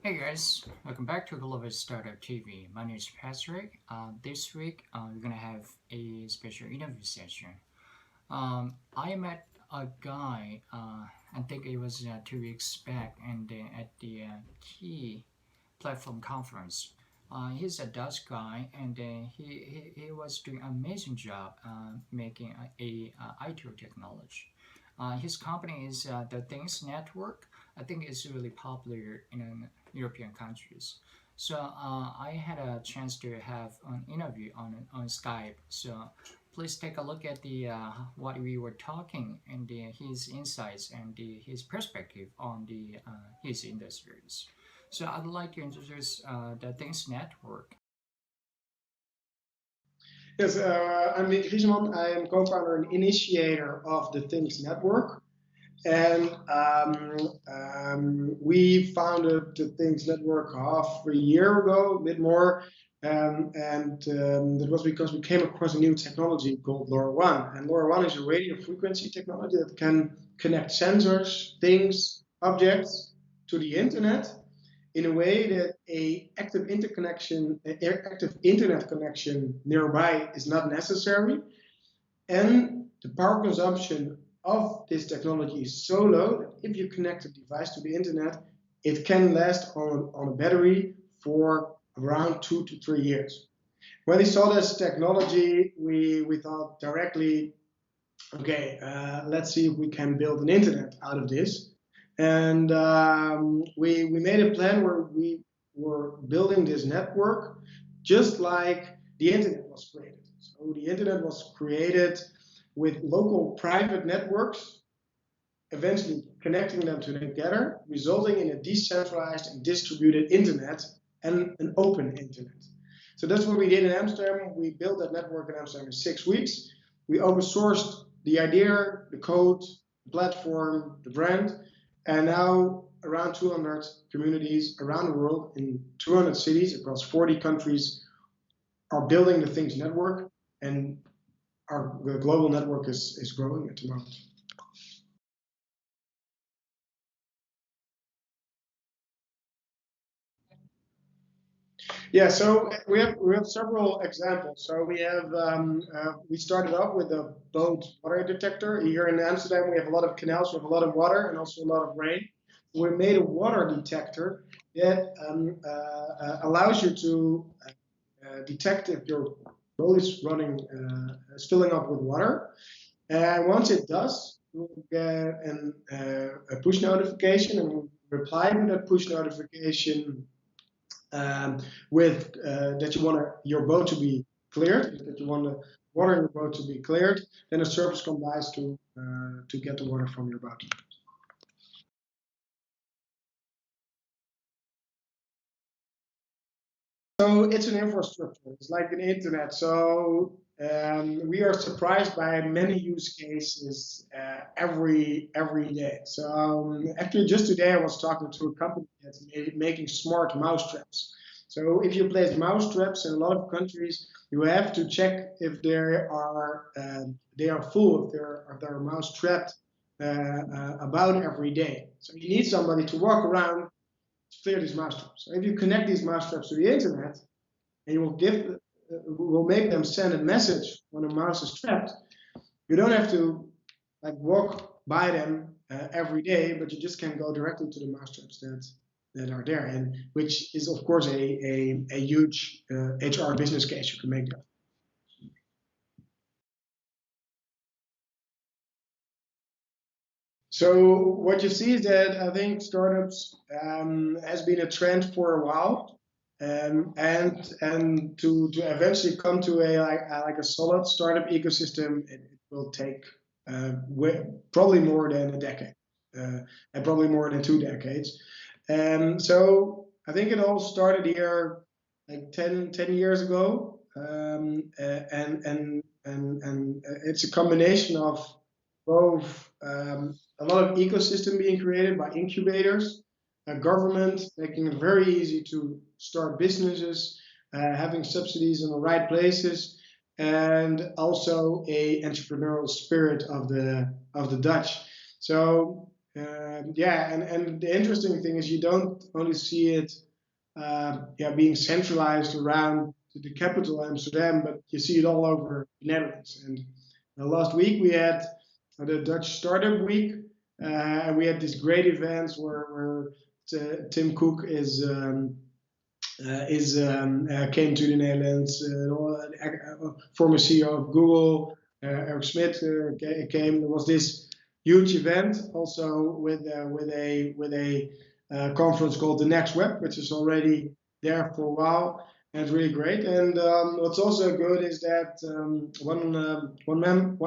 Hey guys, welcome back to Global Startup TV. My name is Patrick. This week we're gonna have a special interview session. I met a guy, I think it was 2 weeks back, and at the Key Platform Conference. He's a Dutch guy, and he was doing an amazing job making ITO technology. His company is the Things Network. I think it's really popular in European countries. So I had a chance to have an interview on Skype. So please take a look at the what we were talking and his insights and his perspective on his industries. So I'd like to introduce the Things Network. Yes, I'm Wienke Giezeman. I am co-founder and initiator of the Things Network. And we founded the Things Network half a year ago, a bit more. That was because we came across a new technology called LoraWAN. And LoraWAN is a radio frequency technology that can connect sensors, things, objects to the internet in a way that a active internet connection nearby is not necessary, and the power consumption of this technology is so low that if you connect a device to the internet, it can last on a battery for around 2 to 3 years. When we saw this technology, we thought directly, okay, let's see if we can build an internet out of this. And we made a plan where we were building this network just like the internet was created. So the internet was created with local private networks, eventually connecting them together, resulting in a decentralized and distributed internet and an open internet. So that's what we did in Amsterdam. We built that network in Amsterdam in 6 weeks. We open sourced the idea, the code, the platform, the brand, and now around 200 communities around the world in 200 cities across 40 countries are building the Things network, and our global network is growing at the moment. Yeah, so we have several examples. So we started off with a boat water detector. Here in Amsterdam, we have a lot of canals with a lot of water and also a lot of rain. We made a water detector that allows you to detect if your boat is is filling up with water. And once it does, you'll get a push notification, and we'll reply to that push notification with that you want your boat to be cleared, that you want the water in your boat to be cleared, then a service comes by to get the water from your boat. So it's an infrastructure. It's like an internet. So we are surprised by many use cases every day. So actually, just today I was talking to a company that's making smart mouse traps. So if you place mouse traps in a lot of countries, you have to check if they are full, if there are mouse trapped about every day. So you need somebody to walk around to clear these mouse traps. So if you connect these mouse traps to the internet, and you will make them send a message when a mouse is trapped. You don't have to like walk by them every day, but you just can go directly to the mouse traps that are there, and which is of course a huge HR business case you can make there. So what you see is that I think startups has been a trend for a while, and to eventually come to a solid startup ecosystem, it will take probably more than a decade, and probably more than 2 decades. So I think it all started here like 10 years ago, and it's a combination of both a lot of ecosystem being created by incubators, government making it very easy to start businesses, having subsidies in the right places, and also a entrepreneurial spirit of the Dutch. So Yeah, and the interesting thing is you don't only see it being centralized around the capital Amsterdam, but you see it all over the Netherlands. And last week we had the Dutch Startup Week, and we had these great events where Tim Cook came to the Netherlands. Former CEO of Google, Eric Schmidt came. There was this huge event also with a conference called the Next Web, which is already there for a while, and it's really great. And what's also good is that one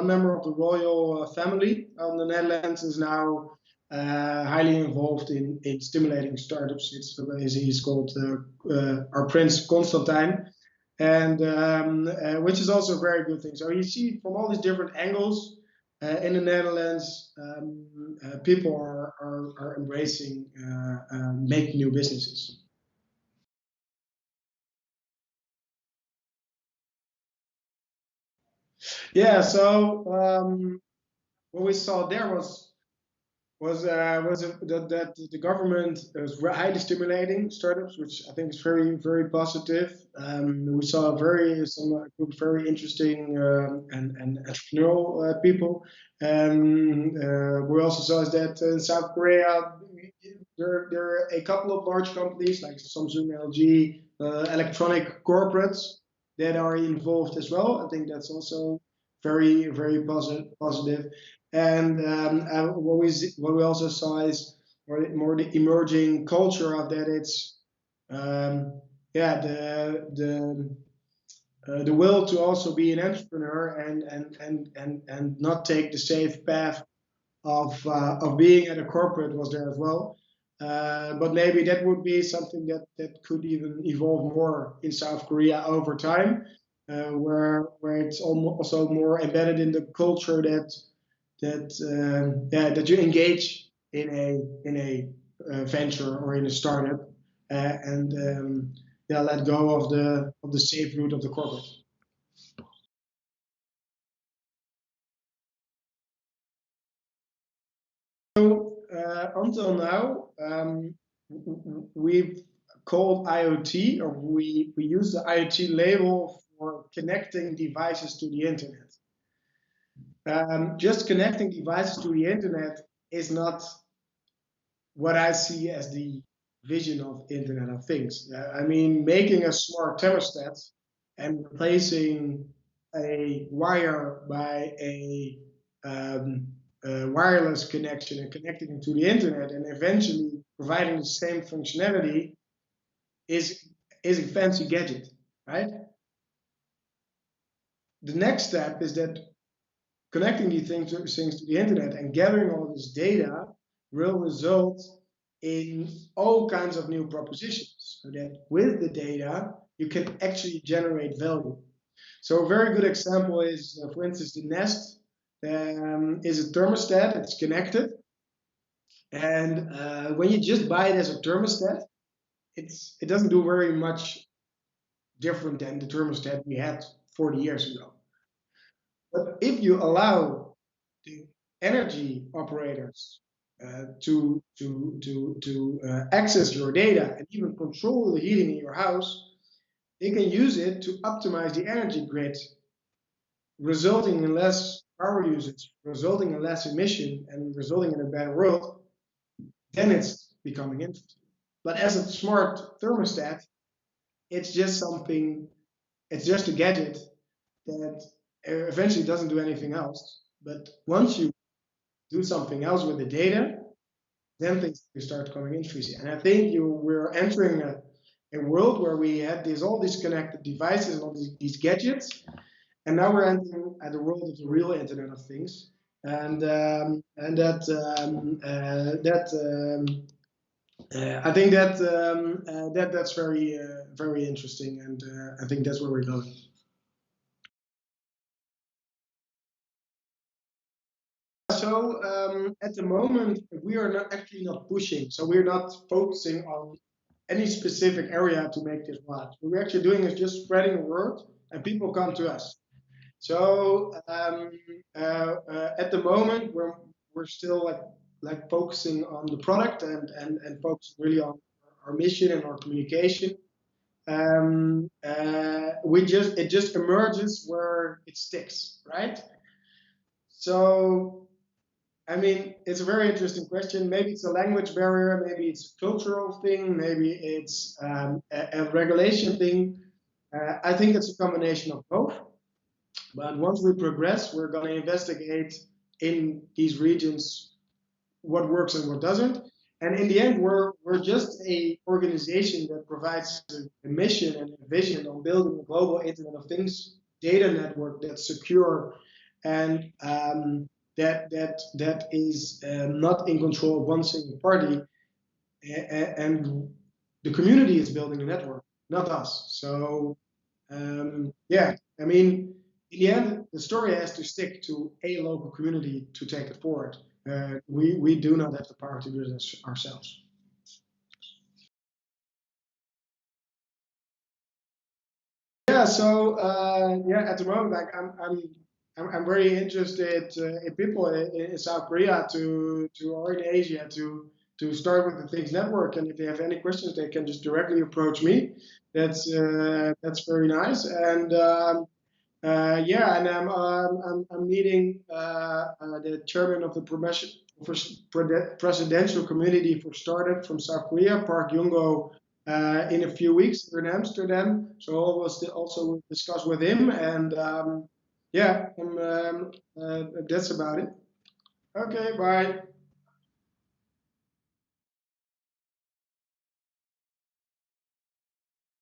member of the royal family of the Netherlands is now highly involved in stimulating startups. He's called our Prince Constantine, and which is also a very good thing. So you see from all these different angles in the Netherlands, people are embracing making new businesses. Yeah, so what we saw there was that the government was highly stimulating startups, which I think is very positive. We saw some group very interesting and entrepreneurial people. We also saw that in South Korea there are a couple of large companies like Samsung, LG, electronic corporates that are involved as well. I think that's also very positive. And what we also saw is more the emerging culture of that. It's yeah the will to also be an entrepreneur and not take the safe path of being at a corporate was there as well. But maybe that would be something that could even evolve more in South Korea over time, where it's also more embedded in the culture that you engage in a venture or in a startup, and let go of the safe route of the corporate. So until now, we've called IoT, or we use the IoT label for connecting devices to the internet. Just connecting devices to the internet is not what I see as the vision of Internet of Things. I mean, making a smart thermostat and replacing a wire by a wireless connection and connecting it to the internet and eventually providing the same functionality is a fancy gadget, right? The next step is that connecting these things to the internet and gathering all this data will result in all kinds of new propositions, so that with the data you can actually generate value. So a very good example is, for instance, the Nest is a thermostat. It's connected, and when you just buy it as a thermostat, it doesn't do very much different than the thermostat we had 40 years ago. But if you allow the energy operators to access your data and even control the heating in your house, they can use it to optimize the energy grid, resulting in less power usage, resulting in less emission, and resulting in a better world. Then it's becoming interesting. But as a smart thermostat, it's just something, it's just a gadget that eventually doesn't do anything else. But once you do something else with the data, then things start coming interesting. And I think we're entering a world where we have all these connected devices and all these gadgets, and now we're entering the world of the real Internet of Things, and I think that's very interesting, and I think that's where we're going. So at the moment, we are not pushing. So we're not focusing on any specific area to make this work. What we're actually doing is just spreading the word, and people come to us. So at the moment, we're still like like focusing on the product and focusing really on our mission and our communication. It just emerges where it sticks, right? So, I mean, it's a very interesting question. Maybe it's a language barrier, maybe it's a cultural thing, maybe it's a regulation thing. I think it's a combination of both. But once we progress, we're going to investigate in these regions what works and what doesn't. And in the end, we're just a organization that provides a mission and a vision on building a global Internet of Things data network that's secure and that is not in control of one single party. And the community is building the network, not us. So yeah, I mean, in the end, the story has to stick to a local community to take it forward. We do not have the power to do this ourselves. Yeah, so yeah, at the moment, like I'm very interested in people in South Korea to or in Asia to start with the Things Network, and if they have any questions, they can just directly approach me. That's very nice, and yeah, and I'm meeting the chairman of the presidential committee for startup from South Korea, Park Young-go, in a few weeks here in Amsterdam. So I will also discuss with him, and yeah, that's about it. Okay, bye.